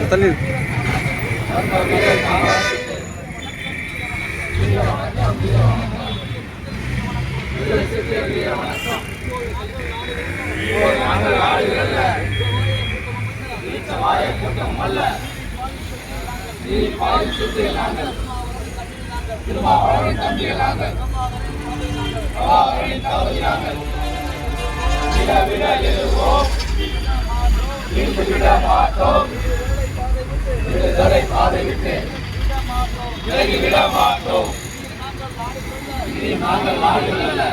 தள்ளி கூட்டம் அல்ல திருமாவளவன் தம்பிகள் நாங்கள் விட எழுவோம் விட மாட்டோம் விடுதலை பாதை விட்டு விலகி விட மாட்டோம் இனி நாங்கள் நாடுகள் அல்ல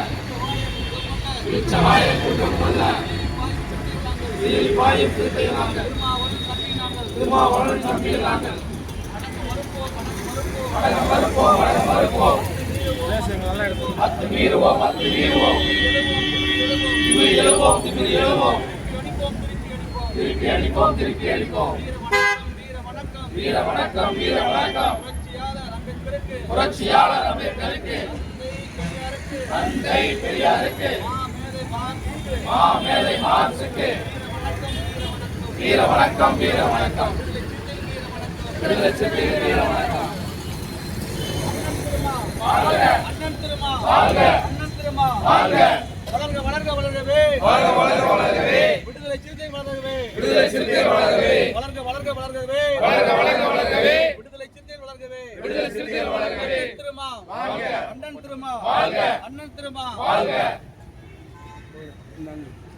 உச்சமாய கூட்டம் அல்ல பாயும் திருப்பை நாங்கள் திருமாவளவன் தம்பிகள் நாங்கள் மறுப்போம் மீறுவோம் எழுவோம் திருப்பி அடிப்போம் வீர வணக்கம் புரட்சியாளர் அம்பேத்கருக்கு தந்தை பெரியாருக்கு மேலை மார்க்சுக்கு வீர வணக்கம் விடுதலை சிறுத்தைகள் வீர வணக்கம். வளர்கவே விடுதலை சிறுத்தைகள் வளர்கவே விடுதலை சிறுத்தைகள் வளர்கவே அண்ணன் திருமா